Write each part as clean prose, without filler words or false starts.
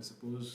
I suppose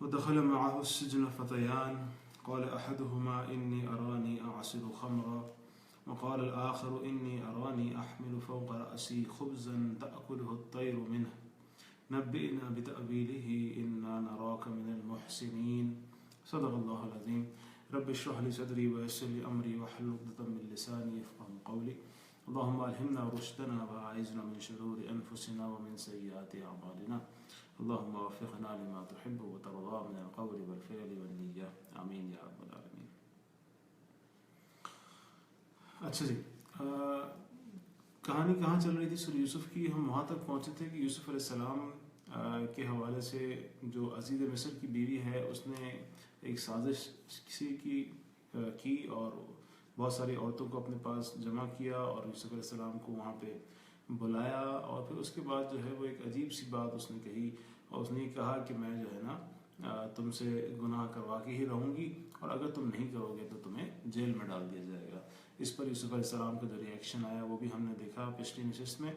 ودخل معه السجن فتيان قال أحدهما إني أراني أعصر خمرا وقال الآخر إني أراني أحمل فوق رأسي خبزا تأكله الطير منه نبئنا بتأويله إنا نراك من المحسنين صدق الله العظيم رب اشرح لي صدري ويسر لي أمري واحلل عقدة من لساني يفقهوا قولي اللهم ألهمنا رشدنا وأعذنا من شرور أنفسنا ومن سيئات أعمالنا اللهم وفقنا لما تحب وترضى من القول والفعل والنية آمین یا رب العالمین۔ اچھا جی، کہانی کہاں چل رہی تھی؟ سورہ یوسف کی ہم وہاں تک پہنچے تھے کہ یوسف علیہ السلام کے حوالے سے جو عزیز مصر کی بیوی ہے اس نے ایک سازش کی اور بہت ساری عورتوں کو اپنے پاس جمع کیا اور یوسف علیہ السلام کو وہاں پہ بلایا، اور پھر اس کے بعد جو ہے وہ ایک عجیب سی بات اس نے کہی، اور اس نے یہ کہا کہ میں جو ہے نا تم سے گناہ کروا کے ہی رہوں گی، اور اگر تم نہیں کرو گے تو تمہیں جیل میں ڈال دیا جائے گا۔ اس پر یوسف علیہ السلام کا جو ری ایکشن آیا وہ بھی ہم نے دیکھا پچھلی نشست میں،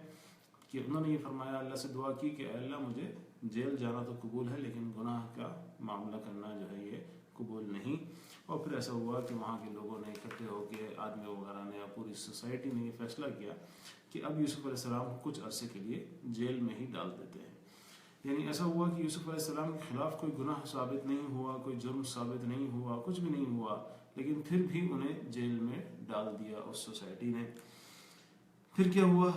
کہ انہوں نے یہ فرمایا، اللہ سے دعا کی کہ اے اللہ مجھے جیل جانا تو قبول ہے لیکن گناہ کا معاملہ کرنا جو ہے یہ قبول نہیں۔ اور پھر ایسا ہوا کہ وہاں کے لوگوں نے اکٹھے ہو کے، آدمی وغیرہ نے، پوری سوسائٹی نے یہ فیصلہ کیا کہ اب یوسف علیہ السلام کو کچھ عرصے کے لیے جیل میں ہی ڈال دیتے ہیں۔ یعنی ایسا ہوا کہ یوسف علیہ السلام کے خلاف کوئی گناہ ثابت نہیں ہوا، کوئی جرم ثابت نہیں ہوا، کچھ بھی نہیں ہوا، لیکن پھر بھی انہیں جیل میں ڈال دیا اس سوسائٹی نے۔ پھر کیا ہوا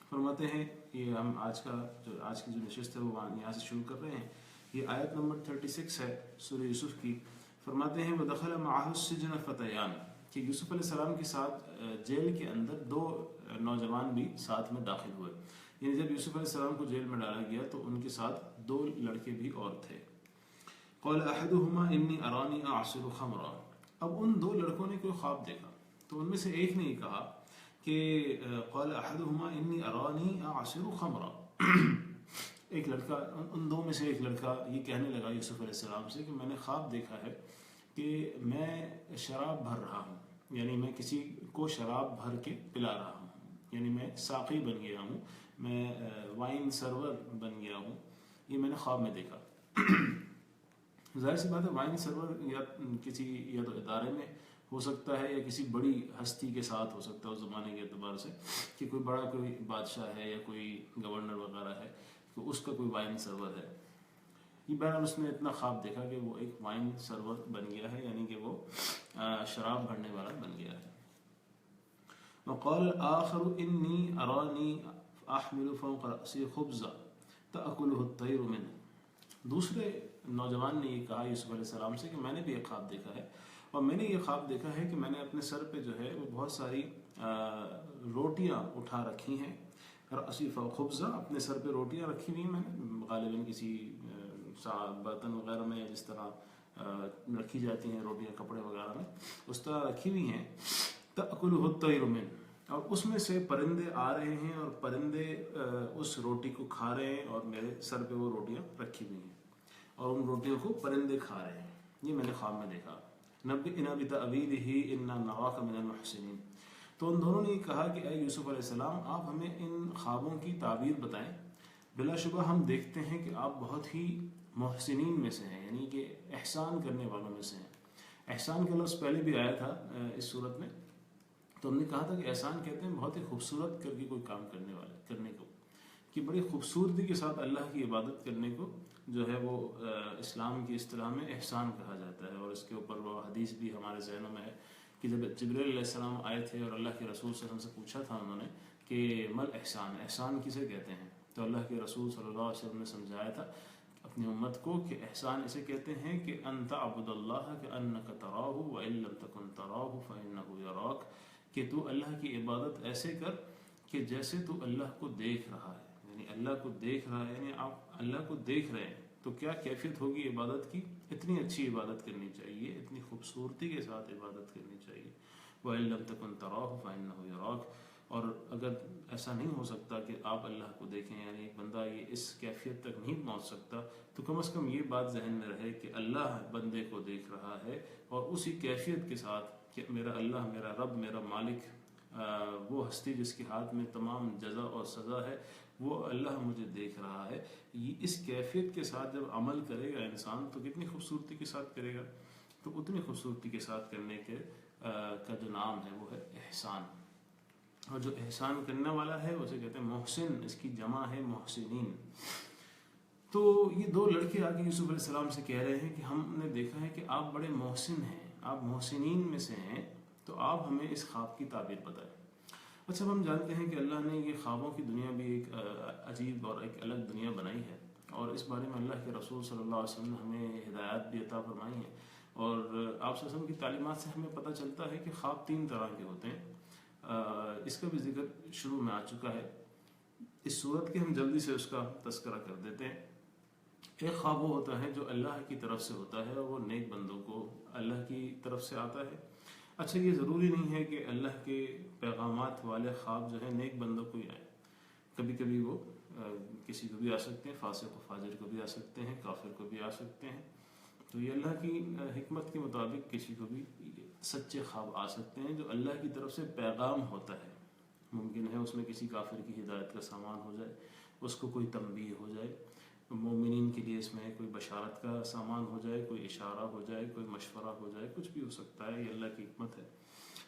فرماتے ہیں، یہ ہم آج کی جو نشست ہے وہ یہاں سے شروع کر رہے ہیں۔ یہ آیت نمبر 36 ہے سورہ یوسف کی۔ فرماتے ہیں وَدَخَلَ مَعَهُ السِّجْنَ فَتَيَانِ، کہ یوسف علیہ السلام کے ساتھ جیل کے اندر دو نوجوان بھی ساتھ میں داخل ہوئے۔ یعنی جب یوسف علیہ السلام کو جیل میں ڈالا گیا تو ان کے ساتھ دو لڑکے بھی اور تھے۔ قال احدهما انی ارانی اعصر خمرا، اب ان دو لڑکوں نے کوئی خواب دیکھا، تو ان میں سے ایک نے یہ کہا کہ قال احدهما انی ارانی اعصر خمرا، ایک لڑکا، ان دو میں سے ایک لڑکا یہ کہنے لگا یوسف علیہ السلام سے کہ میں نے خواب دیکھا ہے کہ میں شراب بھر رہا ہوں، یعنی میں کسی کو شراب بھر کے پلا رہا ہوں، یعنی میں ساقی بن گیا ہوں، میں وائن سرور بن گیا ہوں، یہ میں نے خواب میں دیکھا۔ ظاہر سی بات ہے وائن سرور یا تو ادارے میں ہو سکتا ہے یا کسی بڑی ہستی کے ساتھ ہو سکتا ہے اس زمانے کے اعتبار سے، کہ کوئی بڑا کوئی بادشاہ ہے یا کوئی گورنر وغیرہ ہے تو اس کا کوئی وائن سرور ہے۔ یہ بہرحال اس نے اتنا خواب دیکھا کہ وہ ایک وائن سرور بن گیا ہے، یعنی کہ وہ شراب بھرنے والا بن گیا ہے۔ وقال آخر انی ارانی احمل فوق رأسی خبزا تأکلہ الطیر منہ، دوسرے نوجوان نے یہ کہا یوسف علیہ السلام سے کہ میں نے بھی ایک خواب دیکھا ہے، اور میں نے یہ خواب دیکھا ہے کہ میں نے اپنے سر پہ جو ہے وہ بہت ساری روٹیاں اٹھا رکھی ہیں، رأسی فوق خبزا، اپنے سر پہ روٹیاں رکھی ہوئی ہیں میں نے، غالباً کسی برتن وغیرہ میں جس طرح رکھی جاتی ہیں روٹیاں کپڑے وغیرہ میں، اس طرح رکھی ہوئی ہیں۔ تأکلہ الطیر منہ، اور اس میں سے پرندے آ رہے ہیں اور پرندے اس روٹی کو کھا رہے ہیں، اور میرے سر پہ وہ روٹیاں رکھی ہوئی ہیں اور ان روٹیوں کو پرندے کھا رہے ہیں، یہ میں نے خواب میں دیکھا۔ نبئنا بتأویلہ انا نراک من المحسنین، تو ان دونوں نے یہ کہا کہ اے یوسف علیہ السلام آپ ہمیں ان خوابوں کی تعبیر بتائیں، بلا شبہ ہم دیکھتے ہیں کہ آپ بہت ہی محسنین میں سے ہیں، یعنی کہ احسان کرنے والوں میں سے ہیں۔ احسان کا لفظ پہلے بھی آیا تھا اس صورت میں، تو ہم نے کہا تھا کہ احسان کہتے ہیں بہت ہی خوبصورت کر کے کوئی کام کرنے کو، کہ بڑی خوبصورتی کے ساتھ اللہ کی عبادت کرنے کو جو ہے وہ اسلام کی اصطلاح میں احسان کہا جاتا ہے۔ اور اس کے اوپر وہ حدیث بھی ہمارے ذہنوں میں ہے کہ جب جبرائیل علیہ السلام آئے تھے اور اللہ کے رسول صلی اللہ علیہ وسلم سے پوچھا تھا انہوں نے کہ مل احسان، احسان کسے کہتے ہیں، تو اللہ کے رسول صلی اللہ علیہ وسلم نے سمجھایا تھا اپنی امت کو کہ احسان اسے کہتے ہیں کہ ان تعبد اللہ کأنک تراہ وان لم تکن تراہ فانہ یراک، کہ تو اللہ کی عبادت ایسے کر کہ جیسے تو اللہ کو دیکھ رہا ہے، یعنی اللہ کو دیکھ رہا ہے، یعنی آپ اللہ کو دیکھ رہے ہیں تو کیا کیفیت ہوگی عبادت کی، اتنی اچھی عبادت کرنی چاہیے، اتنی خوبصورتی کے ساتھ عبادت کرنی چاہیے۔ وَإِن لَّمْ تَكُن تَرَاهُ فَإِنَّهُ يَرَاكَ، اور اگر ایسا نہیں ہو سکتا کہ آپ اللہ کو دیکھیں، یعنی ایک بندہ یہ اس کیفیت تک نہیں پہنچ سکتا، تو کم از کم یہ بات ذہن میں رہے کہ اللہ بندے کو دیکھ رہا ہے، اور اسی کیفیت کے ساتھ کہ میرا اللہ، میرا رب، میرا مالک، وہ ہستی جس کے ہاتھ میں تمام جزا اور سزا ہے، وہ اللہ مجھے دیکھ رہا ہے، اس کیفیت کے ساتھ جب عمل کرے گا انسان تو کتنی خوبصورتی کے ساتھ کرے گا، تو اتنی خوبصورتی کے ساتھ کرنے کے کا جو نام ہے وہ ہے احسان. اور جو احسان کرنے والا ہے اسے کہتے ہیں محسن، اس کی جمع ہے محسنین. تو یہ دو لڑکے آ کے یوسف علیہ السلام سے کہہ رہے ہیں کہ ہم نے دیکھا ہے کہ آپ بڑے محسن ہیں، آپ محسنین میں سے ہیں، تو آپ ہمیں اس خواب کی تعبیر بتائیں. اچھا، ہم جانتے ہیں کہ اللہ نے یہ خوابوں کی دنیا بھی ایک عجیب اور ایک الگ دنیا بنائی ہے، اور اس بارے میں اللہ کے رسول صلی اللہ علیہ وسلم نے ہمیں ہدایات بھی عطا فرمائی ہیں. اور آپ صلی اللہ علیہ وسلم کی تعلیمات سے ہمیں پتہ چلتا ہے کہ خواب 3 طرح کے ہوتے ہیں. اس کا بھی ذکر شروع میں آ چکا ہے اس صورت کے، ہم جلدی سے اس کا تذکرہ کر دیتے ہیں. ایک خواب وہ ہوتا ہے جو اللہ کی طرف سے ہوتا ہے، اور وہ نیک بندوں کو اللہ کی طرف سے آتا ہے. اچھا، یہ ضروری نہیں ہے کہ اللہ کے پیغامات والے خواب جو ہے نیک بندوں کو ہی آئیں. کبھی کبھی وہ کسی کو بھی آ سکتے ہیں، فاسق و فاجر کو بھی آ سکتے ہیں، کافر کو بھی آ سکتے ہیں. تو یہ اللہ کی حکمت کے مطابق کسی کو بھی سچے خواب آ سکتے ہیں جو اللہ کی طرف سے پیغام ہوتا ہے. ممکن ہے اس میں کسی کافر کی ہدایت کا سامان ہو جائے، اس کو کوئی تنبیہ ہو جائے، مومنین کے لیے اس میں کوئی بشارت کا سامان ہو جائے، کوئی اشارہ ہو جائے، کوئی مشورہ ہو جائے، کچھ بھی ہو سکتا ہے. یہ اللہ کی حکمت ہے.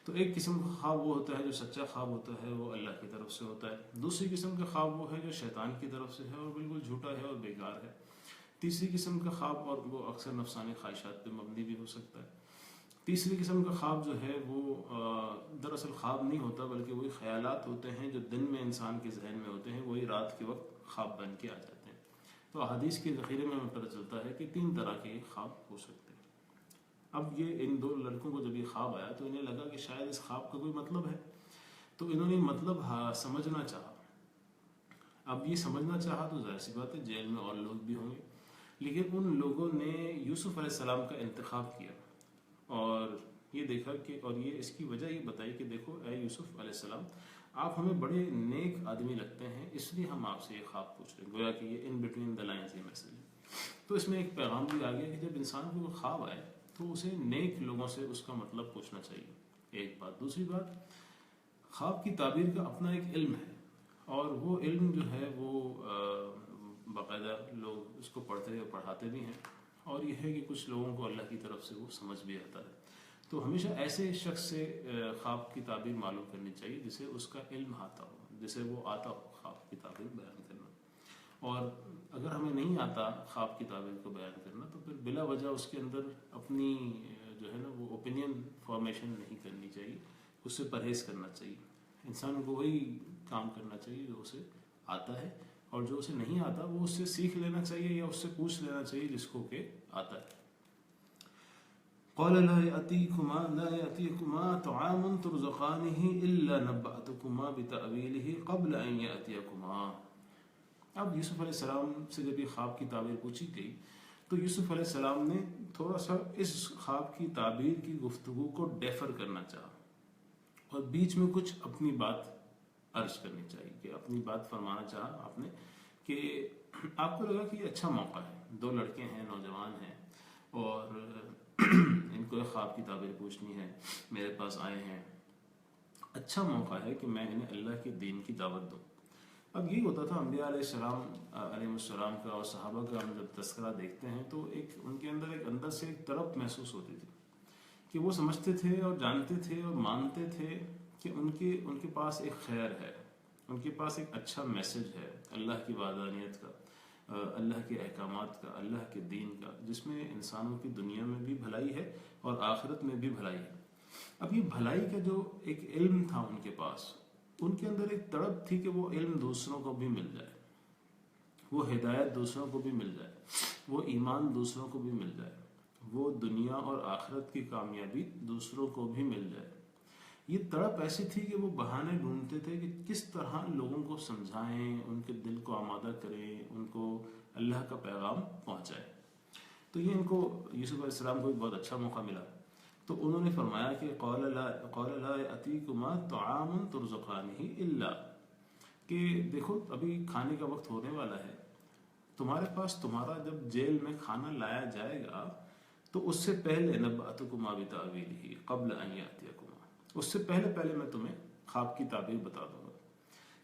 تو ایک قسم کا خواب وہ ہوتا ہے جو سچا خواب ہوتا ہے، وہ اللہ کی طرف سے ہوتا ہے. دوسری قسم کا خواب وہ ہے جو شیطان کی طرف سے ہے اور بالکل جھوٹا ہے اور بیکار ہے. تیسری قسم کا خواب، اور وہ اکثر نفسانی خواہشات پہ مبنی بھی ہو سکتا ہے. تیسری قسم کا خواب جو ہے وہ دراصل خواب نہیں ہوتا، بلکہ وہی خیالات ہوتے ہیں جو دن میں انسان کے ذہن میں ہوتے ہیں، وہی رات کے وقت خواب بن کے آ جاتے ہیں. تو احادیث کے ذخیرے میں ہمیں پتہ چلتا ہے کہ 3 طرح کے خواب ہو سکتے ہیں. اب یہ ان 2 لڑکوں کو جب یہ خواب آیا تو انہیں لگا کہ شاید اس خواب کا کوئی مطلب ہے، تو انہوں نے مطلب سمجھنا چاہا. اب یہ سمجھنا چاہا تو ظاہر سی بات ہے جیل میں اور لوگ بھی ہوں گے، لیکن ان لوگوں نے یوسف علیہ السلام کا انتخاب کیا اور یہ دیکھا کہ، اور یہ اس کی وجہ یہ بتائی کہ دیکھو اے یوسف علیہ السلام، آپ ہمیں بڑے نیک آدمی لگتے ہیں، اس لیے ہم آپ سے یہ خواب پوچھ رہے ہیں. گویا کہ یہ ان بٹوین دا لائنز یہ میسج ہے. تو اس میں ایک پیغام بھی آ گیا کہ جب انسان کو خواب آئے تو اسے نیک لوگوں سے اس کا مطلب پوچھنا چاہیے. ایک بات. دوسری بات، خواب کی تعبیر کا اپنا ایک علم ہے، اور وہ علم جو ہے وہ باقاعدہ لوگ اس کو پڑھتے اور پڑھاتے بھی ہیں، اور یہ ہے کہ کچھ لوگوں کو اللہ کی طرف سے وہ سمجھ بھی آتا ہے. تو ہمیشہ ایسے شخص سے خواب کی تعبیر معلوم کرنی چاہیے جسے اس کا علم آتا ہو، جسے وہ آتا ہو خواب کی تعبیر بیان کرنا. اور اگر ہمیں نہیں آتا خواب کی تعبیر کو بیان کرنا تو پھر بلا وجہ اس کے اندر اپنی جو ہے نا وہ اوپینین فارمیشن نہیں کرنی چاہیے، اس سے پرہیز کرنا چاہیے. انسان کو وہی کام کرنا چاہیے جو اسے آتا ہے، اور جو اسے نہیں آتا وہ اس سے سیکھ لینا چاہیے یا اس سے پوچھ لینا چاہیے جس کو کہ آتا ہے. قال لا يأتيكما طعام ترزقانه إلا نبأتكما بتأويله قبل أن يأتيكما. اب یوسف علیہ السلام سے جب یہ خواب کی تعبیر پوچھی گئی تو یوسف علیہ السلام نے تھوڑا سا اس خواب کی تعبیر کی گفتگو کو ڈیفر کرنا چاہا، اور بیچ میں کچھ اپنی بات عرض کرنی چاہیے، کہ اپنی بات فرمانا چاہا آپ نے کہ آپ کو لگا کہ یہ اچھا موقع ہے، 2 لڑکے ہیں، نوجوان ہیں، اور ان کو ایک خواب کی تعبیر پوچھنی ہے، میرے پاس آئے ہیں، اچھا موقع ہے کہ میں انہیں اللہ کے دین کی دعوت دوں. اب یہی ہوتا تھا انبیاء علیہ السلام کا اور صحابہ کا. ہم جب تذکرہ دیکھتے ہیں تو ان کے اندر سے ایک طرف محسوس ہوتی تھی کہ وہ سمجھتے تھے اور جانتے تھے اور مانتے تھے کہ ان کے پاس ایک خیر ہے، ان کے پاس ایک اچھا میسج ہے اللہ کی وحدانیت کا، اللہ کے احکامات کا، اللہ کے دین کا، جس میں انسانوں کی دنیا میں بھی بھلائی ہے اور آخرت میں بھی بھلائی ہے. اب یہ بھلائی کا جو ایک علم تھا ان کے پاس، ان کے اندر ایک تڑپ تھی کہ وہ علم دوسروں کو بھی مل جائے، وہ ہدایت دوسروں کو بھی مل جائے، وہ ایمان دوسروں کو بھی مل جائے، وہ دنیا اور آخرت کی کامیابی دوسروں کو بھی مل جائے. یہ تڑپ ایسی تھی کہ وہ بہانے ڈھونڈتے تھے کہ کس طرح لوگوں کو سمجھائیں، ان کے دل کو آمادہ کریں، ان کو اللہ کا پیغام پہنچائیں. تو یہ ان کو یوسف علیہ السلام کو ایک بہت اچھا موقع ملا. تو انہوں نے فرمایا کہ قال لا یأتیکما طعام ترزقانہ الا، کہ دیکھو ابھی کھانے کا وقت ہونے والا ہے، تمہارے پاس تمہارا جب جیل میں کھانا لایا جائے گا تو اس سے پہلے نبأتکما بتأویلہ قبل ان یأتیکما، اس سے پہلے میں تمہیں خواب کی تعبیر بتا دوں گا.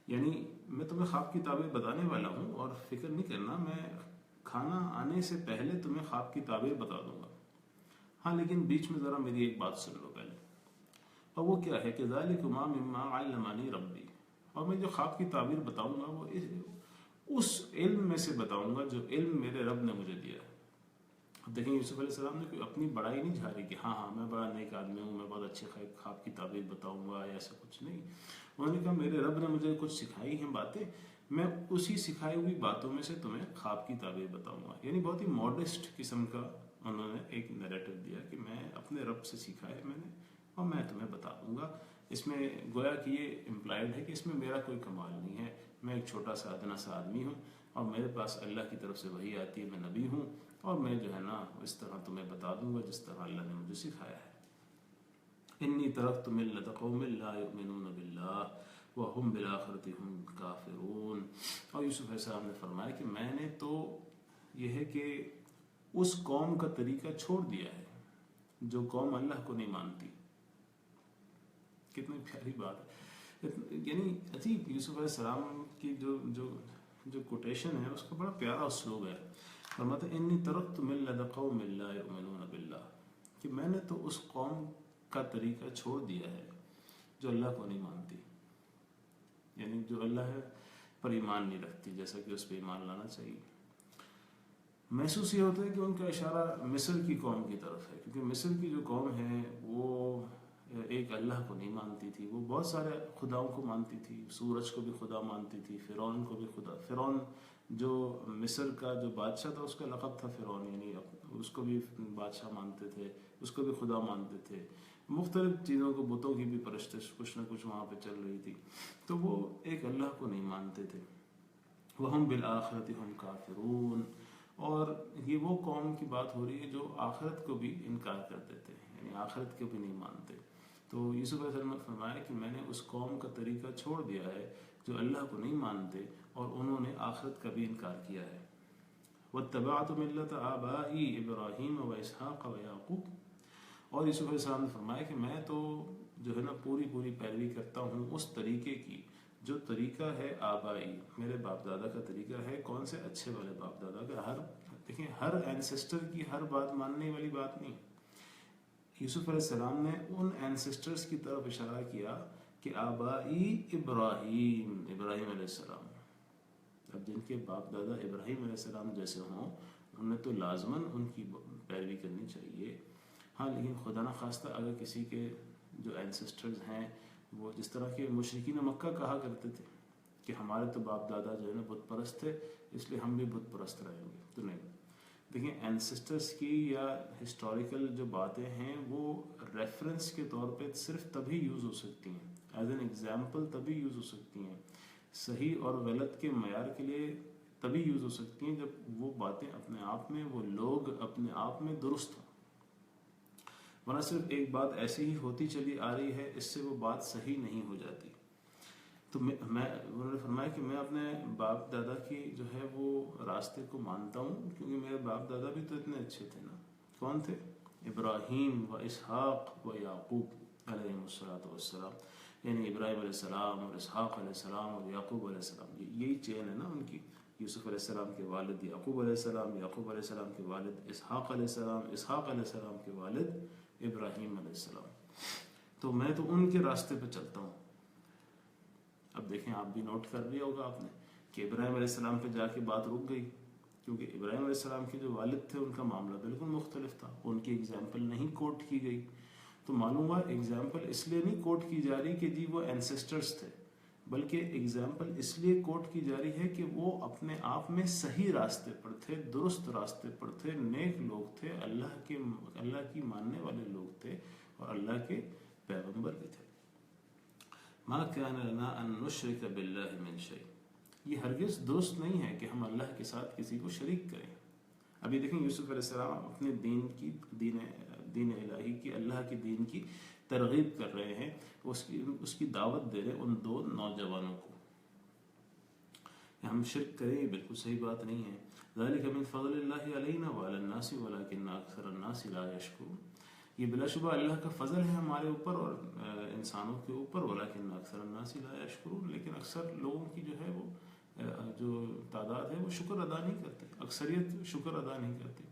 یعنی میں تمہیں خواب کی تعبیر بتانے والا ہوں، اور فکر نہیں کرنا، میں کھانا آنے سے پہلے تمہیں خواب کی تعبیر بتا دوں گا. ہاں لیکن بیچ میں ذرا میری ایک بات سن لو پہلے، اور وہ کیا ہے کہ ذالکما مما علمنی ربی، اور میں جو خواب کی تعبیر بتاؤں گا وہ اس علم میں سے بتاؤں گا جو علم میرے رب نے مجھے دیا ہے. اب دیکھیں یوسف علیہ السلام نے کوئی اپنی بڑائی نہیں جھاری کہ ہاں میں بڑا نیک آدمی ہوں، میں بہت اچھے خواب کی تعبیر بتاؤں گا، ایسا کچھ نہیں. انہوں نے کہا میرے رب نے مجھے کچھ سکھائی ہیں باتیں، میں اسی سکھائی ہوئی باتوں میں سے تمہیں خواب کی تعبیر بتاؤں گا. یعنی بہت ہی ماڈسٹ قسم کا انہوں نے ایک نیریٹو دیا کہ میں اپنے رب سے سیکھا ہے میں نے، اور میں تمہیں بتا دوں گا. اس میں گویا کہ یہ امپلائڈ ہے کہ اس میں میرا کوئی کمال نہیں ہے، میں ایک چھوٹا سا ادنا سا آدمی ہوں، اور میرے پاس اللہ کی طرف سے وحی آتی ہے، میں نبی ہوں، اور میں جو ہے نا اس طرح تمہیں بتا دوں گا جس طرح اللہ نے مجھے سکھایا ہے. انی ترکت ملۃ قوم لا یؤمنون باللہ وہم بالآخرۃ ہم کافرون. اور یوسف علیہ السلام نے فرمایا کہ میں نے تو یہ ہے کہ اس قوم کا طریقہ چھوڑ دیا ہے جو قوم اللہ کو نہیں مانتی. کتنی پیاری بات ہے. یعنی عجیب یوسف علیہ السلام کی جو کوٹیشن ہے اس کا بڑا پیارا اسلوب ہے. فرماتا ہے انی ترکت ملۃ قوم لا یؤمنون باللہ، کہ میں نے تو اس قوم کا طریقہ چھوڑ دیا ہے جو اللہ کو نہیں مانتی، یعنی جو اللہ ہے پر ایمان نہیں رکھتی جیسا کہ اس پہ ایمان لانا چاہیے. محسوس یہ ہوتا ہے کہ ان کا اشارہ مصر کی قوم کی طرف ہے، کیونکہ مصر کی جو قوم ہے وہ ایک اللہ کو نہیں مانتی تھی، وہ بہت سارے خداؤں کو مانتی تھی، سورج کو بھی خدا مانتی تھی، فرعون کو بھی خدا. فرعون جو مصر کا جو بادشاہ تھا اس کا لقب تھا فرعون، یعنی اس کو بھی بادشاہ مانتے تھے، اس کو بھی خدا مانتے تھے. مختلف چیزوں کو، بتوں کی بھی پرستش کچھ نہ کچھ وہاں پہ چل رہی تھی، تو وہ ایک اللہ کو نہیں مانتے تھے. وہم بالآخرۃ ہم کافرون، اور یہ وہ قوم کی بات ہو رہی ہے جو آخرت کو بھی انکار کر دیتے ہیں، یعنی آخرت کو بھی نہیں مانتے. تو یوسف علیہ السلام نے فرمایا کہ میں نے اس قوم کا طریقہ چھوڑ دیا ہے جو اللہ کو نہیں مانتے اور انہوں نے آخرت کا بھی انکار کیا ہے. واتبعت ملۃ آبائی ابراہیم واسحاق ویعقوب، اور یوسف علیہ السلام نے فرمایا کہ میں تو جو ہے نا پوری پیروی کرتا ہوں اس طریقے کی جو طریقہ ہے آبائی، میرے باپ دادا کا طریقہ ہے. کون سے؟ اچھے والے باپ دادا کا. دیکھیں ہر اینسسٹر کی ہر بات ماننے والی بات نہیں. یوسف علیہ السلام نے ان اینسسٹرز کی طرف اشارہ کیا کہ آبائی ابراہیم علیہ السلام. اب جن کے باپ دادا ابراہیم علیہ السلام جیسے ہوں انہیں تو لازماً ان کی پیروی کرنی چاہیے. ہاں لیکن خدا نخواستہ اگر کسی کے جو اینسسٹرز ہیں وہ جس طرح کے مشرکین مکہ کہا کرتے تھے کہ ہمارے تو باپ دادا جو ہے نا بت پرست تھے اس لیے ہم بھی بت پرست رہیں گے، تو نہیں. دیکھیں اینسسٹرز کی یا ہسٹوریکل جو باتیں ہیں وہ ریفرنس کے طور پہ صرف تبھی یوز ہو سکتی ہیں، ایز این ایگزامپل تبھی یوز ہو سکتی ہیں، صحیح اور غلط کے معیار کے لیے تبھی یوز ہو سکتی ہیں جب وہ باتیں اپنے آپ میں، وہ لوگ اپنے آپ میں درست ہوں. ورنہ صرف ایک بات ایسی ہی ہوتی چلی آ رہی ہے، اس سے وہ بات صحیح نہیں ہو جاتی. تو انہوں نے فرمایا کہ میں اپنے باپ دادا کی جو ہے وہ راستے کو مانتا ہوں، کیونکہ میرے باپ دادا بھی تو اتنے اچھے تھے نا. کون تھے؟ ابراہیم و اسحاق و یعقوب علیہ السلام، یعنی ابراہیم علیہ السلام اور اسحاق علیہ السلام اور یعقوب علیہ السلام. یہی چین ہے نا ان کی. یوسف علیہ السلام کے والد یعقوب علیہ السلام، یعقوب علیہ السلام کے والد اسحاق علیہ السلام، اسحاق علیہ السلام کے والد ابراہیم علیہ السلام. تو میں تو ان کے راستے پہ چلتا ہوں. اب دیکھیں آپ بھی نوٹ کر لیا ہوگا آپ نے کہ ابراہیم علیہ السلام پہ جا کے بات رک گئی، کیونکہ ابراہیم علیہ السلام کے جو والد تھے ان کا معاملہ بالکل مختلف تھا، ان کی اگزامپل نہیں کوٹ کی گئی. تو معلوم ہوا اگزامپل اس لیے نہیں کوٹ کی جا رہی کہ جی وہ اینسسٹرز تھے، بلکہ اگزامپل اس لیے کوٹ کی جا رہی ہے کہ وہ اپنے آپ میں صحیح راستے پر تھے، درست راستے پر تھے، نیک لوگ تھے، اللہ کی ماننے والے لوگ تھے اور اللہ کے پیغمبر بھی تھے. ما كان لنا ان نشرک باللہ من شیء، یہ ہرگز درست نہیں ہے کہ ہم اللہ کے ساتھ کسی کو شریک کریں. ابھی دیکھیں یوسف علیہ السلام اپنے دین الہی کی، اللہ کے دین کی ترغیب کر رہے ہیں، اس کی دعوت دے رہے ہیں ان دو نوجوانوں کو۔ ہم شرک کریں یہ بالکل صحیح بات نہیں ہے۔ ذالک من فضل اللہ علینا وعلی الناس ولکن اکثر الناس لا یشکرون، یہ بلا شبہ اللہ کا فضل ہے ہمارے اوپر اور انسانوں کے اوپر، ولیکن اکثر الناس لا یشکرون، لیکن اکثر لوگوں کی جو ہے وہ جو تعداد ہے وہ شکر ادا نہیں کرتے، اکثریت شکر ادا نہیں کرتی۔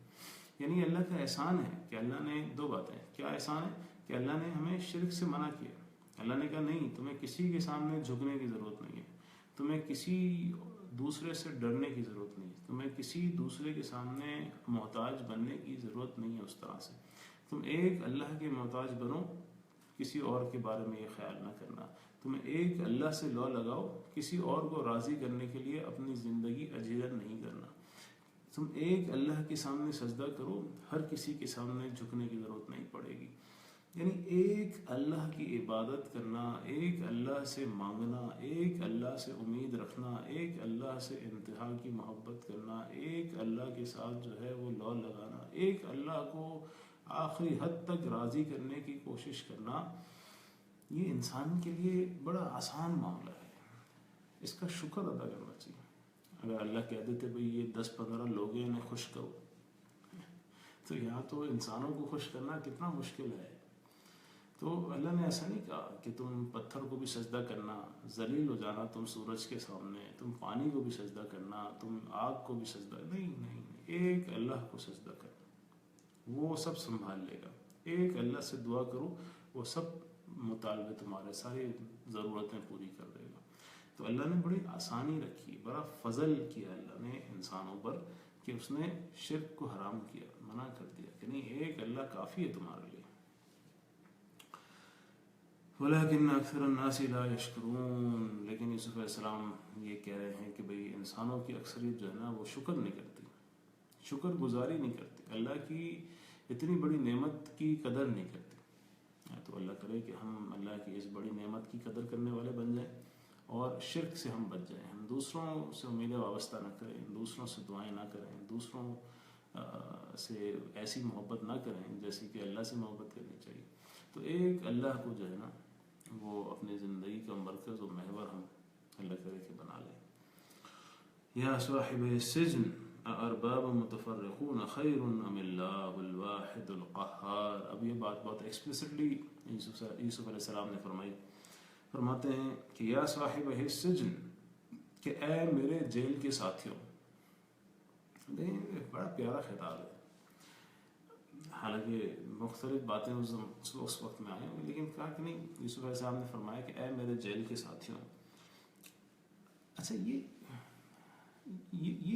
یعنی اللہ کا احسان ہے کہ اللہ نے دو باتیں، کیا احسان ہے کہ اللہ نے ہمیں شرک سے منع کیا۔ اللہ نے کہا نہیں، تمہیں کسی کے سامنے جھکنے کی ضرورت نہیں ہے، تمہیں کسی دوسرے سے ڈرنے کی ضرورت نہیں ہے، تمہیں کسی دوسرے کے سامنے محتاج بننے کی ضرورت نہیں ہے۔ اس طرح سے تم ایک اللہ کے محتاج بنو، کسی اور کے بارے میں یہ خیال نہ کرنا، تم ایک اللہ سے لو لگاؤ، کسی اور کو راضی کرنے کے لیے اپنی زندگی اجیرن نہیں کرنا، تم ایک اللہ کے سامنے سجدہ کرو، ہر کسی کے سامنے جھکنے کی ضرورت نہیں پڑے گی۔ یعنی ایک اللہ کی عبادت کرنا، ایک اللہ سے مانگنا، ایک اللہ سے امید رکھنا، ایک اللہ سے انتہا کی محبت کرنا، ایک اللہ کے ساتھ جو ہے وہ لو لگانا، ایک اللہ کو آخری حد تک راضی کرنے کی کوشش کرنا، یہ انسان کے لیے بڑا آسان معاملہ ہے، اس کا شکر ادا کرنا چاہیے۔ اگر اللہ کہہ دیتے بھئی یہ 10-15 لوگ ہیں انہیں خوش کرو، تو یہاں تو انسانوں کو خوش کرنا کتنا مشکل ہے۔ تو اللہ نے ایسا نہیں کہا کہ تم پتھر کو بھی سجدہ کرنا، ذلیل ہو جانا تم سورج کے سامنے، تم پانی کو بھی سجدہ کرنا، تم آگ کو بھی سجدہ، نہیں، ایک اللہ کو سجدہ کرنا، وہ سب سنبھال لے گا۔ ایک اللہ سے دعا کرو، وہ سب مطالبے تمہارے ساری ضرورتیں پوری کر دے گا۔ تو اللہ نے بڑی آسانی رکھی، بڑا فضل کیا اللہ نے انسانوں پر کہ اس نے شرک کو حرام کیا، منع کر دیا کہ نہیں، ایک اللہ کافی ہے تمہارے لیے۔ ولیکن اکثر الناس لا یشکرون، لیکن یوسف علیہ السلام یہ کہہ رہے ہیں کہ بھئی انسانوں کی اکثریت جو ہے نا وہ شکر نہیں کرتی، شکر گزاری نہیں کرتی، اللہ کی اتنی بڑی نعمت کی قدر نہیں کرتی۔ تو اللہ کرے کہ ہم اللہ کی اس بڑی نعمت کی قدر کرنے والے بن جائیں اور شرک سے ہم بچ جائیں، ہم دوسروں سے امیدیں وابستہ نہ کریں، دوسروں سے دعائیں نہ کریں، دوسروں سے ایسی محبت نہ کریں جیسی کہ اللہ سے محبت کرنی چاہیے۔ تو ایک اللہ کو جو ہے نا وہ اپنی زندگی کا مرکز و محور ہم اللہ کرے کہ بنا لیں۔ یا صاحب السجن ارباب متفرقون خیر ام اللہ الواحد القہار، اب یہ بات بہت ایکسپلیسٹلی یوسف علیہ السلام نے فرماتے ہیں کہ یا صاحب السجن، کہ اے میرے جیل کے ساتھیوں۔ بڑا پیارا خطاب ہے، حالانکہ مختلف باتیں اس وقت میں آئی ہوں، لیکن کہا کہ نہیں، یوسف علیہ السلام نے فرمایا کہ اے میرے جیل کے ساتھیوں۔ اچھا یہ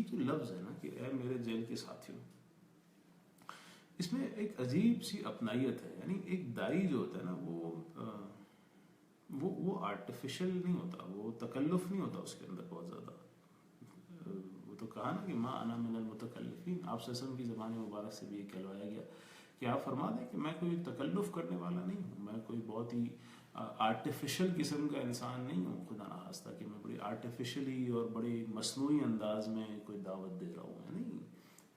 جو لفظ ہے نا کہ اے میرے جیل کے ساتھیوں، اس میں ایک عجیب سی اپنائیت ہے۔ یعنی ایک دائی جو ہوتا ہے نا وہ آرٹیفیشل نہیں ہوتا، وہ تکلف نہیں ہوتا اس کے اندر بہت زیادہ۔ وہ تو کہا نا کہ ما انا من المتکلفین، آپ صلی اللہ علیہ وسلم کی زبان مبارک سے بھی یہ کہلوایا گیا کہ آپ فرما دیں کہ میں کوئی تکلف کرنے والا نہیں ہوں، میں کوئی بہت ہی آرٹیفیشل قسم کا انسان نہیں ہوں، خدا نخواستہ کہ میں بڑی آرٹیفیشلی اور بڑی مصنوعی انداز میں کوئی دعوت دے رہا ہوں، نہیں،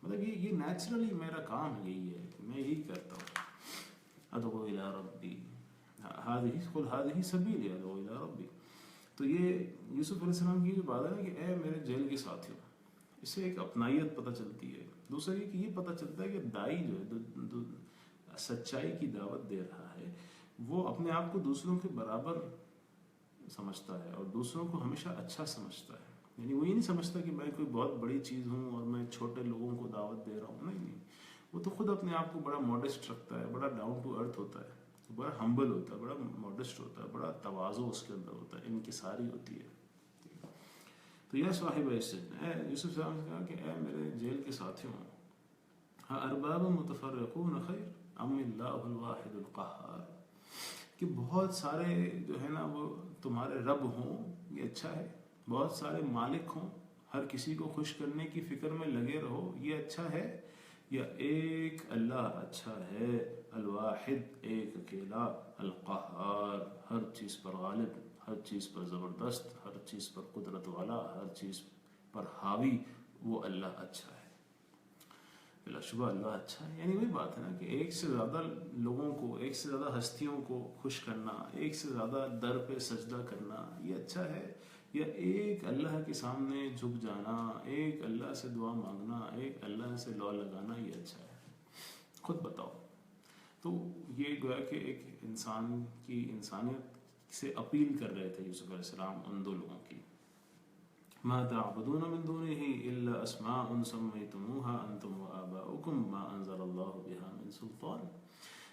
مطلب یہ نیچرلی میرا کام یہی ہے کہ میں یہی کرتا ہوں۔ ادعو الی ربی هذه سبیلی ادعو الی ربی۔ تو یہ یوسف علیہ السلام کی جو بات ہے نا کہ اے میرے جیل کے ساتھیوں، اس سے ایک اپنائیت پتہ چلتی ہے۔ دوسرا یہ کہ یہ پتہ چلتا ہے کہ دائی جو ہے سچائی کی دعوت دے رہا ہے، وہ اپنے آپ کو دوسروں کے برابر سمجھتا ہے اور دوسروں کو ہمیشہ اچھا سمجھتا ہے۔ یعنی وہ یہ نہیں سمجھتا کہ میں کوئی بہت بڑی چیز ہوں اور میں چھوٹے لوگوں کو دعوت دے رہا ہوں، نہیں، وہ تو خود اپنے آپ کو بڑا ماڈسٹ رکھتا ہے، بڑا ڈاؤن ٹو ارتھ ہوتا ہے، بڑا ہمبل ہوتا ہے، بڑا ماڈسٹ ہوتا ہے، بڑا تواضع اس کے اندر ہوتا ہے، انکساری ہوتی ہے۔ تو یا صاحب السجن، اے یوسف صاحب نے کہا کہ اے میرے جیل کے ساتھیوں، ارباب متفرقون خیر ام اللہ الواحد القہار، کہ بہت سارے جو ہے نا وہ تمہارے رب ہوں، یہ اچھا ہے، بہت سارے مالک ہوں، ہر کسی کو خوش کرنے کی فکر میں لگے رہو، یہ اچھا ہے، یا ایک اللہ اچھا ہے، الواحد ایک اکیلا، القہار ہر چیز پر غالب، ہر چیز پر زبردست، ہر چیز پر قدرت والا، ہر چیز پر حاوی، وہ اللہ اچھا ہے۔ بلا شبہ اللہ اچھا ہے. یعنی وہی بات ہے نا کہ ایک سے زیادہ لوگوں کو، ایک سے زیادہ ہستیوں کو خوش کرنا، ایک سے زیادہ در پہ سجدہ کرنا یہ اچھا ہے، یا ایک اللہ کے سامنے جھک جانا، ایک اللہ سے دعا مانگنا، ایک اللہ سے لو لگانا یہ اچھا ہے؟ خود بتاؤ. تو یہ گویا کہ ایک انسان کی انسانیت سے اپیل کر رہے تھے یوسف علیہ السلام ان دو لوگوں کی. ما تعبدون من دونه الا اسماء سميتموها انتم وآباؤكم ما انزل الله بها من سلطان.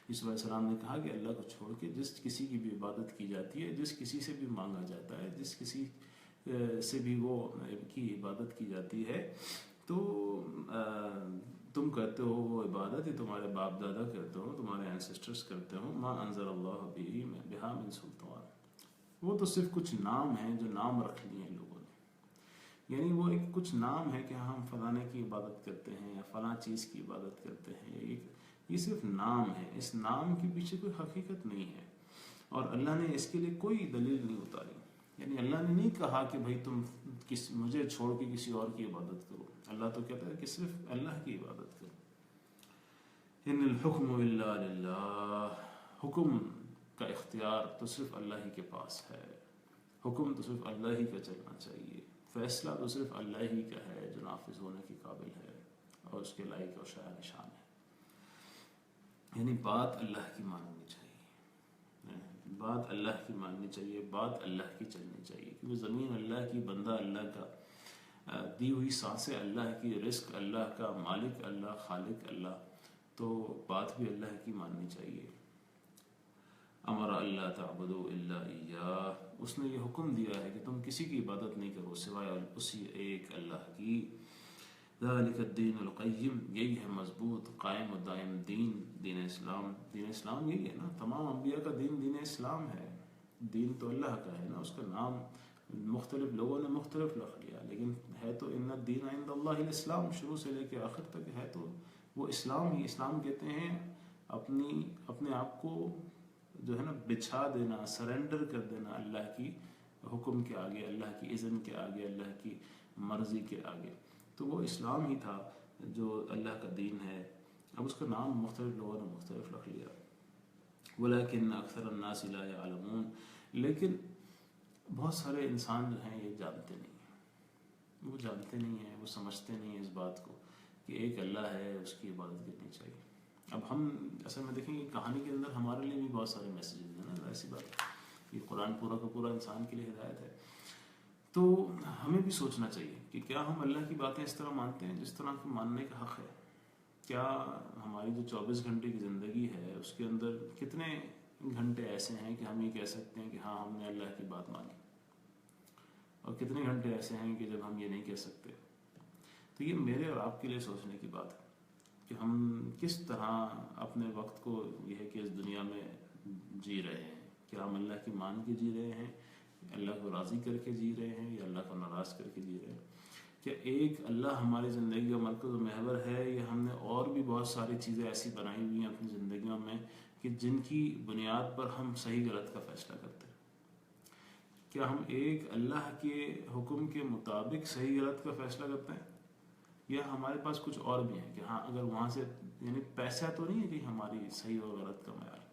یوسف علیہ السلام نے کہا کہ اللہ کو چھوڑ کے جس کسی کی بھی عبادت کی جاتی ہے، جس کسی سے بھی مانگا جاتا ہے، جس کسی سے بھی وہ کی عبادت کی جاتی ہے، تو تم کرتے ہو وہ عبادت، یہ تمہارے باپ دادا کرتے ہو، تمہارے اینسسٹرز کرتے ہو. ما انزل اللہ بہا من سلطان. وہ تو صرف کچھ نام ہیں جو نام رکھ لیے ہیں لوگوں نے. یعنی وہ ایک کچھ نام ہے کہ ہم فلانے کی عبادت کرتے ہیں یا فلاں چیز کی عبادت کرتے ہیں. یہ صرف نام ہے، اس نام کے پیچھے کوئی حقیقت نہیں ہے، اور اللہ نے اس کے لیے کوئی دلیل نہیں اتاری. یعنی اللہ نے نہیں کہا کہ بھائی تم مجھے چھوڑ کے کسی اور کی عبادت کرو. اللہ تو کہتا ہے کہ صرف اللہ کی عبادت کرو. ان الحکم الا للہ. حکم کا اختیار تو صرف اللہ ہی کے پاس ہے. حکم تو صرف اللہ ہی کا چلنا چاہیے. فیصلہ تو صرف اللہ ہی کا ہے جو نافذ ہونے کے قابل ہے اور اس کے لائق اور شاہ نشان ہے. یعنی بات اللہ کی ماننی چاہیے، بات اللہ کی ماننی چاہیے، بات اللہ کی چلنی چاہیے، کیونکہ زمین اللہ کی، بندہ اللہ کا، دی ہوئی سانسیں اللہ کی، رزق اللہ کا، مالک اللہ، خالق اللہ، تو بات بھی اللہ کی ماننی چاہیے. امر اللہ تعبدوا الا ایاہ. اس نے یہ حکم دیا ہے کہ تم کسی کی عبادت نہیں کرو سوائے اسی ایک اللہ کی. ذالک الدین القیم. یہی ہے مضبوط، قائم و دائم دین، دین اسلام. دین اسلام یہی ہے نا، تمام انبیاء کا دین دین اسلام ہے. دین تو اللہ کا ہے نا، اس کا نام مختلف لوگوں نے مختلف رکھ لیا، لیکن ہے تو ان الدین عند اللہ الاسلام. شروع سے لے کے آخر تک ہے تو وہ اسلام ہی. اسلام کہتے ہیں اپنے آپ کو جو ہے نا بچھا دینا، سرنڈر کر دینا اللہ کی حکم کے آگے، اللہ کی اذن کے آگے، اللہ کی مرضی کے آگے. تو وہ اسلام ہی تھا جو اللہ کا دین ہے. اب اس کا نام مختلف لوگوں نے مختلف رکھ لیا. ولیکن اکثر الناس لا یعلمون. لیکن بہت سارے انسان جو ہیں یہ جانتے نہیں ہیں، وہ جانتے نہیں ہیں، وہ سمجھتے نہیں ہیں اس بات کو کہ ایک اللہ ہے، اس کی عبادت کرنی چاہیے. اب ہم اصل میں دیکھیں گے کہانی کے اندر ہمارے لیے بھی بہت سارے میسیجز ہیں نا. ایسی بات یہ قرآن پورا کا پورا انسان کے لیے ہدایت ہے. تو ہمیں بھی سوچنا چاہیے کہ کیا ہم اللہ کی باتیں اس طرح مانتے ہیں جس طرح کی ماننے کا حق ہے؟ کیا ہماری جو 24 گھنٹے کی زندگی ہے اس کے اندر کتنے گھنٹے ایسے ہیں کہ ہم یہ کہہ سکتے ہیں کہ ہاں ہم نے اللہ کی بات مانی، اور کتنے گھنٹے ایسے ہیں کہ جب ہم یہ نہیں کہہ سکتے؟ تو یہ میرے اور آپ کے لیے سوچنے کی بات ہے کہ ہم کس طرح اپنے وقت کو یہ ہے کہ اس دنیا میں جی رہے ہیں. کیا ہم اللہ کی مان کے جی رہے ہیں، اللہ کو راضی کر کے جی رہے ہیں، یا اللہ کو ناراض کر کے جی رہے ہیں؟ کیا ایک اللہ ہماری زندگی کا مرکز و محور ہے، یا ہم نے اور بھی بہت ساری چیزیں ایسی بنائی ہوئی ہیں اپنی زندگیوں میں کہ جن کی بنیاد پر ہم صحیح غلط کا فیصلہ کرتے ہیں؟ کیا ہم ایک اللہ کے حکم کے مطابق صحیح غلط کا فیصلہ کرتے ہیں، یا ہمارے پاس کچھ اور بھی ہیں کہ ہاں اگر وہاں سے یعنی پیسہ تو نہیں ہے کہ ہماری صحیح اور غلط کا معیار،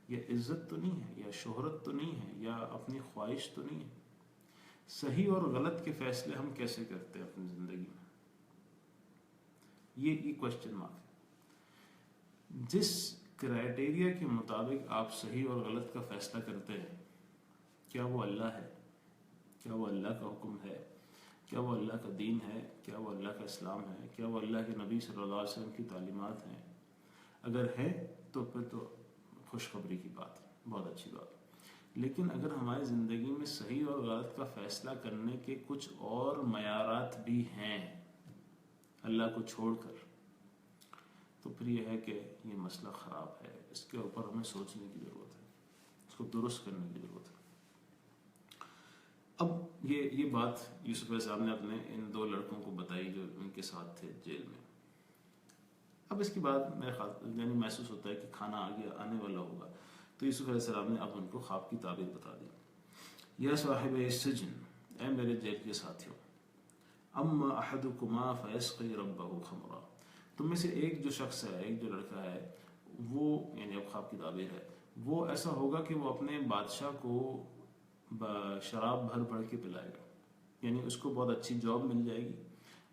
یا عزت تو نہیں ہے، یا شہرت تو نہیں ہے، یا اپنی خواہش تو نہیں ہے؟ صحیح اور غلط کے فیصلے ہم کیسے کرتے ہیں اپنی زندگی میں؟ یہ کویسچن مارک ہے. جس کرائٹیریا کے مطابق آپ صحیح اور غلط کا فیصلہ کرتے ہیں، کیا وہ اللہ ہے؟ کیا وہ اللہ کا حکم ہے؟ کیا وہ اللہ کا دین ہے؟ کیا وہ اللہ کا اسلام ہے؟ کیا وہ اللہ کے نبی صلی اللہ علیہ وسلم کی تعلیمات ہیں؟ اگر ہے تو پھر تو خوشخبری کی بات ہے، بہت اچھی بات. لیکن اگر ہماری زندگی میں صحیح اور غلط کا فیصلہ کرنے کے کچھ اور معیارات بھی ہیں اللہ کو چھوڑ کر، تو پھر یہ ہے کہ یہ مسئلہ خراب ہے. اس کے اوپر ہمیں سوچنے کی ضرورت ہے، اس کو درست کرنے کی ضرورت ہے. اب یہ بات یوسف علیہ السلام نے اپنے ان دو لڑکوں کو بتائی جو ان کے ساتھ تھے جیل میں. اب اس کے بعد میرے خیال یعنی محسوس ہوتا ہے کہ کھانا آنے والا ہوگا، تو یوسف علیہ السلام نے اب ان کو خواب کی تعبیر بتا دی. یا صاحب السجن، اے میرے جیل کے ساتھیوں، اما احدکما فیسقی ربہ خمرا، تم میں سے ایک جو شخص ہے، ایک جو لڑکا ہے، وہ یعنی اب خواب کی تعبیر ہے، وہ ایسا ہوگا کہ وہ اپنے بادشاہ کو شراب بھر بھر کے پلائے گا، یعنی اس کو بہت اچھی جاب مل جائے گی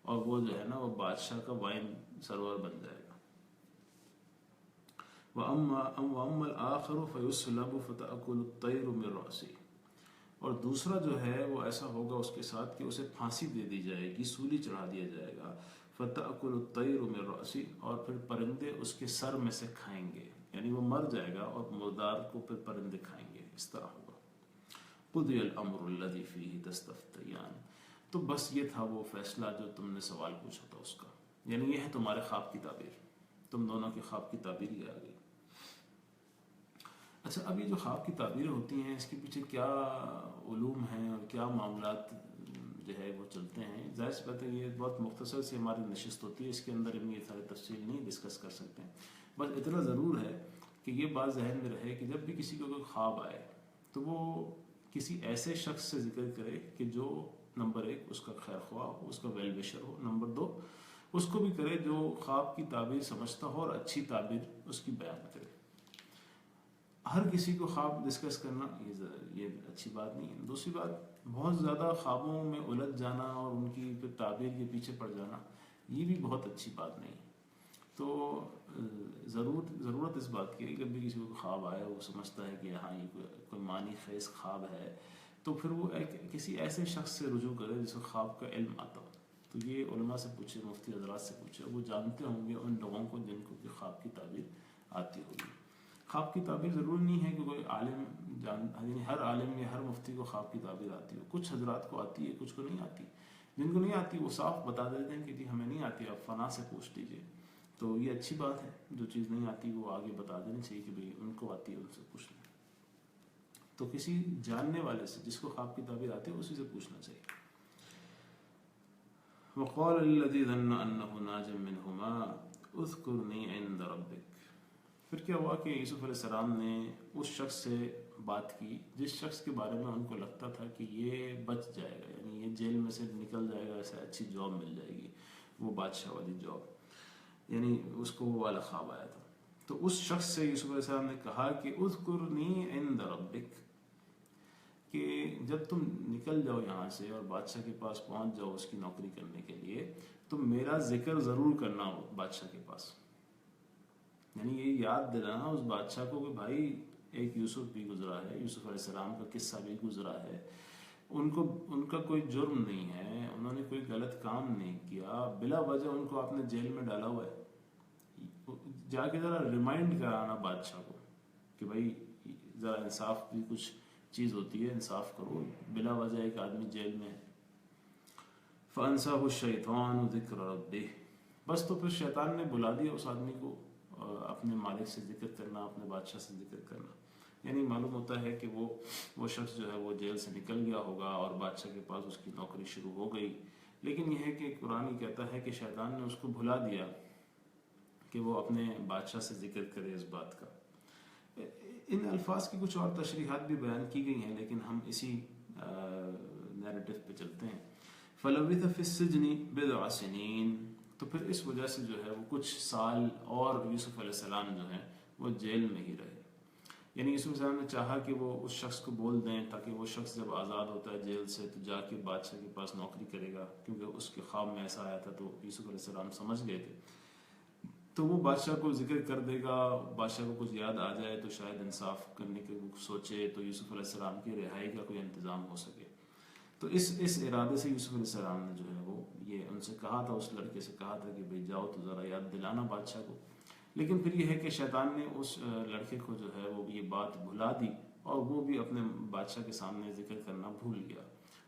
اور وہ جو ہے نا وہ بادشاہ کا وائن سرور بن جائے گا۔ وَأَمَّا الْآخَرُ فَيُسْلَبُ فَتَأْكُلُ الطَّيْرُ مِنْ رَأْسِهِ، اور دوسرا جو ہے وہ ایسا ہوگا اس کے ساتھ کہ اسے پھانسی دے دی جائے گی، سولی چڑھا دیا جائے گا، فَتَأْكُلُ الطَّيْرُ مِنْ رَأْسِهِ، اور پھر پرندے اس کے سر میں سے کھائیں گے، یعنی وہ مر جائے گا اور مردار کو پھر پرندے کھائیں گے، اس طرح ہوگا۔ قُضِيَ الْأَمْرُ الَّذِي فِيهِ تَسْتَفْتِيَانِ، تو بس یہ تھا وہ فیصلہ جو تم نے سوال پوچھا تھا اس کا، یعنی یہ ہے تمہارے خواب کی تعبیر، تم دونوں کے خواب کی تعبیر یہ آ گئی۔ اچھا، اب یہ جو خواب کی تعبیریں ہوتی ہیں اس کے پیچھے کیا علوم ہیں اور کیا معاملات جو ہے وہ چلتے ہیں، ظاہر سی بات ہے یہ بہت مختصر سی ہماری نشست ہوتی ہے، اس کے اندر ہم یہ سارے تفصیل نہیں ڈسکس کر سکتے ہیں، بس اتنا ضرور ہے کہ یہ بات ذہن میں رہے کہ جب بھی کسی کو کوئی خواب آئے تو وہ کسی ایسے شخص سے ذکر کرے کہ جو نمبر 1 اس کا خیر خواہ ہو، اس کا ویل وشر ہو، نمبر 2 اس کو بھی کرے جو خواب کی تعبیر سمجھتا ہو اور اچھی تعبیر اس کی بیان کرے۔ ہر کسی کو خواب ڈسکس کرنا یہ اچھی بات نہیں ہے۔ دوسری بات، بہت زیادہ خوابوں میں الجھ جانا اور ان کی پھر تعبیر کے پیچھے پڑ جانا یہ بھی بہت اچھی بات نہیں ہے۔ تو ضرورت اس بات کی ہے کہ جب بھی کسی کو خواب آئے وہ سمجھتا ہے کہ ہاں یہ کوئی معنی خیز خواب ہے تو پھر وہ کسی ایسے شخص سے رجوع کرے جس کو خواب کا علم آتا ہو۔ تو یہ علماء سے پوچھے، مفتی حضرات سے پوچھے، وہ جانتے ہوں گے ان لوگوں کو جن کو کہ خواب کی تعبیر آتی ہوگی۔ خواب کی تعبیر ضروری نہیں ہے کہ کوئی عالم یعنی ہر عالم یا ہر مفتی کو خواب کی تعبیر آتی ہو، کچھ حضرات کو آتی ہے، کچھ کو نہیں آتی۔ جن کو نہیں آتی وہ صاف بتا دیتے ہیں کہ جی ہمیں نہیں آتی، آپ فلاں سے پوچھ لیجیے۔ تو یہ اچھی بات ہے، جو چیز نہیں آتی وہ آگے بتا دینی چاہیے کہ بھئی ان کو آتی ہے، ان سے پوچھ لیں۔ تو کسی جاننے والے سے جس کو خواب کی تعبیر آتی ہے اسی سے پوچھنا چاہیے۔ وَقَالَ الَّذِي ظَنَّ أَنَّهُ نَاجٍ مِّنْهُمَا اذْكُرْنِي عِندَ رَبِّكَ، پھر کیا ہوا کہ یوسف علیہ السلام نے اس شخص سے بات کی جس شخص کے بارے میں ان کو لگتا تھا کہ یہ بچ جائے گا، یعنی یہ جیل میں سے نکل جائے گا، اسے اچھی جاب مل جائے گی، وہ بادشاہ والی جاب، یعنی اس کو وہ والا خواب آیا تھا۔ تو اس شخص سے یوسف علیہ السلام نے کہا کہ اذکرنی عند ربک، کہ جب تم نکل جاؤ یہاں سے اور بادشاہ کے پاس پہنچ جاؤ اس کی نوکری کرنے کے لیے تو میرا ذکر ضرور کرنا ہو بادشاہ کے پاس، یعنی یہ یاد دلانا اس بادشاہ کو کہ بھائی ایک یوسف بھی گزرا ہے، یوسف علیہ السلام کا قصہ بھی گزرا ہے، ان کا کوئی جرم نہیں ہے، انہوں نے کوئی غلط کام نہیں کیا، بلا وجہ ان کو آپ نے جیل میں ڈالا ہوا ہے۔ جا کے ذرا ریمائنڈ کرانا بادشاہ کو کہ بھائی ذرا انصاف بھی کچھ چیز ہوتی ہے، انصاف کرو، بلا وجہ ایک آدمی جیل میں ہے۔ فَأَنْسَاهُ الشَّيْطَانُ ذِكْرَ رَبِّهِ، بس تو پھر شیطان نے بلا دیا اس آدمی کو اپنے مالک سے ذکر کرنا، اپنے بادشاہ سے ذکر کرنا، یعنی معلوم ہوتا ہے کہ وہ شخص جو ہے وہ جیل سے نکل گیا ہوگا اور بادشاہ کے پاس اس کی نوکری شروع ہو گئی، لیکن یہ ہے کہ قرآن کہتا ہے کہ شیطان نے اس کو بھلا دیا کہ وہ اپنے بادشاہ سے ذکر کرے اس بات کا۔ ان الفاظ کی کچھ اور تشریحات بھی بیان کی گئی ہیں لیکن ہم اسی نیریٹو پہ چلتے ہیں۔ فَلَبِثَ فِي السِّجْنِ بِضْعَ سِنِينَ، تو پھر اس وجہ سے جو ہے وہ کچھ سال اور یوسف علیہ السلام جو ہیں وہ جیل میں ہی رہے، یعنی یوسف علیہ السلام نے چاہا کہ وہ اس شخص کو بول دیں تاکہ وہ شخص جب آزاد ہوتا ہے جیل سے تو جا کے بادشاہ کے پاس نوکری کرے گا، کیونکہ اس کے خواب میں ایسا آیا تھا تو یوسف علیہ السلام سمجھ گئے تھے، تو وہ بادشاہ کو ذکر کر دے گا، بادشاہ کو کچھ یاد آ جائے تو شاید انصاف کرنے کے وہ سوچے تو یوسف علیہ السلام کی رہائی کا کوئی انتظام ہو سکے۔ تو اس ارادے سے یوسف علیہ السلام نے جو ہے وہ یہ ان سے کہا تھا، اس لڑکے سے کہا تھا کہ بھئی جاؤ تو ذرا یاد دلانا بادشاہ کو، لیکن پھر یہ ہے کہ شیطان نے اس لڑکے کو جو ہے وہ یہ بات بھلا دی اور وہ بھی اپنے بادشاہ کے سامنے ذکر کرنا بھول گیا،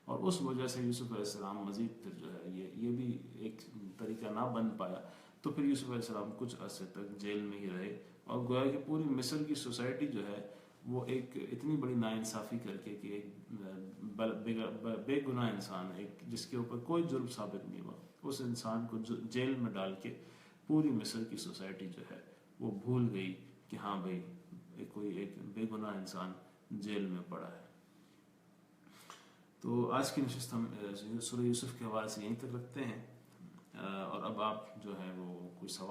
اور اس وجہ سے یوسف علیہ السلام مزید پھر جو ہے یہ بھی ایک طریقہ نہ بن پایا، تو پھر یوسف علیہ السلام کچھ عرصے تک جیل میں ہی رہے، اور گویا کہ پوری مصر کی سوسائٹی جو ہے وہ ایک اتنی بڑی ناانصافی کر کے کہ ایک بے گناہ انسان، ایک جس کے اوپر کوئی جرم ثابت نہیں ہوا، اس انسان کو جیل میں ڈال کے پوری مصر کی سوسائٹی جو ہے وہ بھول گئی کہ ہاں بھائی کوئی ایک بے گناہ انسان جیل میں پڑا ہے۔ تو آج کی نشست ہم سورہ یوسف کے حوالے سے یہیں تک رکھتے ہیں، اور اب آپ جو ہے وہ کوئی سوال